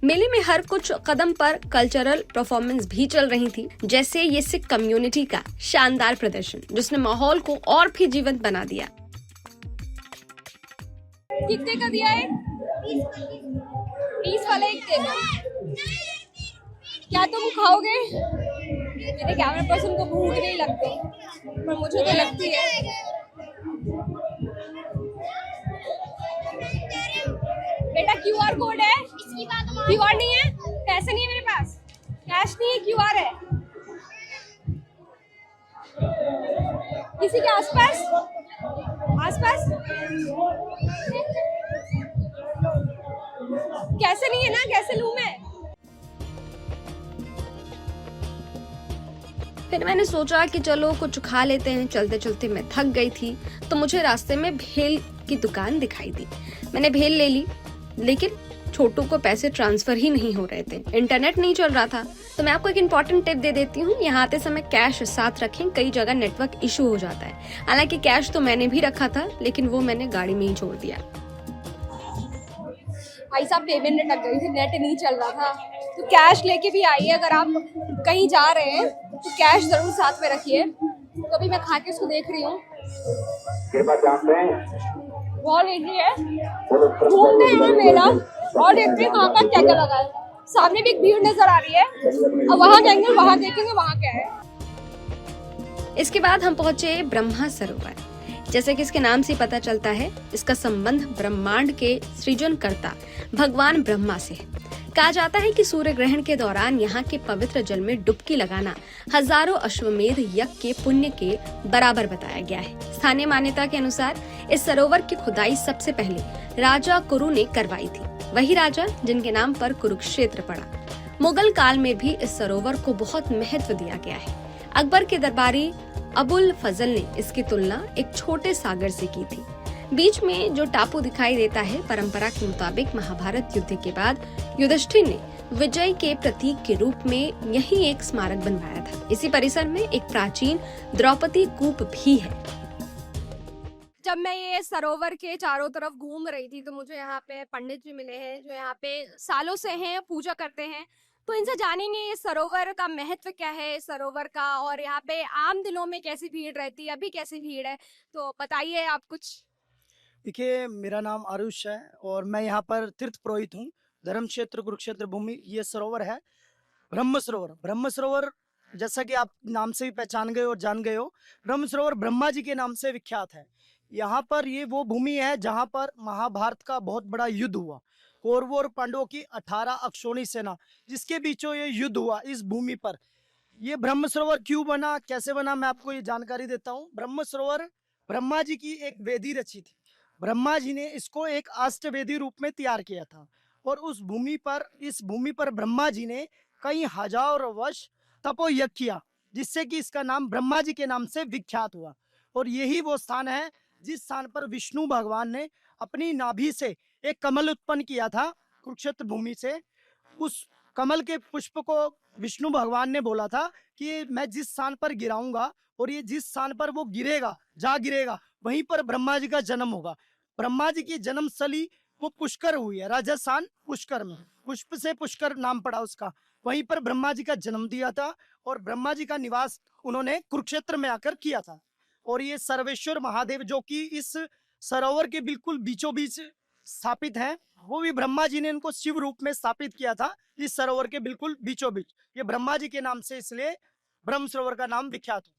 मेले में हर कुछ कदम पर कल्चरल परफॉर्मेंस भी चल रही थी, जैसे ये सिख कम्युनिटी का शानदार प्रदर्शन जिसने माहौल को और भी जीवंत बना दिया। कितने का दिया है? 20 वाला एक देना। क्या तुम खाओगे? मेरे कैमरा पर्सन को भूख नहीं लगती, पर मुझे तो लगती है। बेटा क्यूआर कोड है? क्यूआर नहीं है? पैसे नहीं है मेरे पास, कैश नहीं है, क्यूआर है। किसी के आसपास कैसे नहीं है ना, कैसे लूं मैं? फिर मैंने सोचा कि चलो कुछ खा लेते हैं। चलते चलते मैं थक गई थी तो मुझे रास्ते में भेल की दुकान दिखाई दी। मैंने भेल ले ली, लेकिन छोटू को पैसे ट्रांसफर ही नहीं हो रहे थे, इंटरनेट नहीं चल रहा था। तो मैं आपको एक इम्पोर्टेंट टिप दे देती हूँ, यहाँ आते समय कैश साथ रखें, कई जगह नेटवर्क इशू हो जाता है। हालांकि कैश तो मैंने भी रखा था, लेकिन वो मैंने गाड़ी में ही छोड़ दिया। भाई साहब पेमेंट अटक गई थी, नेट नहीं चल रहा था, तो कैश लेके भी आइए। अगर आप कहीं जा रहे हैं तो कैश जरूर साथ में रखिए। तो अभी मैं खा के उसको देख रही हूँ, बहुत ईजी है। घूमते हैं मेला और देखते हैं कहाँ का क्या क्या लगा है। सामने भी एक भीड़ नजर आ रही है, अब वहाँ जाएंगे, वहाँ देखेंगे वहाँ क्या है। इसके बाद हम पहुंचे ब्रह्मा सरोवर। जैसे कि इसके नाम से पता चलता है, इसका संबंध ब्रह्मांड के सृजनकर्ता भगवान ब्रह्मा से है। कहा जाता है कि सूर्य ग्रहण के दौरान यहाँ के पवित्र जल में डुबकी लगाना हजारों अश्वमेध यज्ञ के पुण्य के बराबर बताया गया है। स्थानीय मान्यता के अनुसार इस सरोवर की खुदाई सबसे पहले राजा कुरु ने करवाई थी, वही राजा जिनके नाम पर कुरुक्षेत्र पड़ा। मुगल काल में भी इस सरोवर को बहुत महत्व दिया गया है। अकबर के दरबारी अबुल फजल ने इसकी तुलना एक छोटे सागर से की थी। बीच में जो टापू दिखाई देता है, परंपरा के मुताबिक महाभारत युद्ध के बाद युधिष्ठिर ने विजय के प्रतीक के रूप में यही एक स्मारक बनवाया था। इसी परिसर में एक प्राचीन द्रौपदी कूप भी है। जब मैं ये सरोवर के चारों तरफ घूम रही थी तो मुझे यहाँ पे पंडित जी मिले हैं जो यहाँ पे सालों से हैं, पूजा करते हैं। तो इनसे जानेंगे ये सरोवर का महत्व क्या है, सरोवर का, और यहाँ पे आम दिनों में कैसी भीड़ रहती है, अभी कैसी भीड़ है, तो बताइए आप कुछ। देखिए, मेरा नाम आरुष है और मैं यहाँ पर तीर्थ पुरोहित हूँ। धर्म क्षेत्र कुरुक्षेत्र भूमि ये सरोवर है, ब्रह्म सरोवर। ब्रह्म सरोवर जैसा कि आप नाम से भी पहचान गए और जान गए हो, ब्रह्म सरोवर ब्रह्मा जी के नाम से विख्यात है। यहाँ पर ये वो भूमि है जहाँ पर महाभारत का बहुत बड़ा युद्ध हुआ। कौरवों और पांडवों की 18 अक्षौणी सेना, जिसके बीचों ये युद्ध हुआ इस भूमि पर। ये ब्रह्म सरोवर क्यों बना, कैसे बना, मैं आपको ये जानकारी देता हूँ। ब्रह्म सरोवर ब्रह्मा जी की एक वेदी रची थी। ब्रह्मा जी ने इसको एक अष्टवेदी रूप में तैयार किया था और इस भूमि पर ब्रह्मा जी ने कई हजार वर्ष तपोयज्ञ किया, जिससे कि इसका नाम ब्रह्मा जी के नाम से विख्यात हुआ। और यही वो स्थान है जिस स्थान पर विष्णु भगवान ने अपनी नाभि से एक कमल उत्पन्न किया था कुरुक्षेत्र भूमि से। उस कमल के पुष्प को विष्णु भगवान ने बोला था कि मैं जिस स्थान पर गिराऊंगा और ये जिस स्थान पर वो गिरेगा, जा गिरेगा, वहीं पर ब्रह्मा जी का जन्म होगा। ब्रह्मा जी की जन्म स्थली वो पुष्कर हुई है, राजस्थान पुष्कर में। पुष्प से पुष्कर नाम पड़ा उसका, वहीं पर ब्रह्मा जी का जन्म दिया था और ब्रह्मा जी का निवास उन्होंने कुरुक्षेत्र में आकर किया था। और ये सर्वेश्वर महादेव जो कि इस सरोवर के बिल्कुल बीचों बीच स्थापित हैं, वो भी ब्रह्मा जी ने इनको शिव रूप में स्थापित किया था इस सरोवर के बिल्कुल बीचों बीच। ये ब्रह्मा जी के नाम से इसलिए ब्रह्म सरोवर का नाम विख्यात है।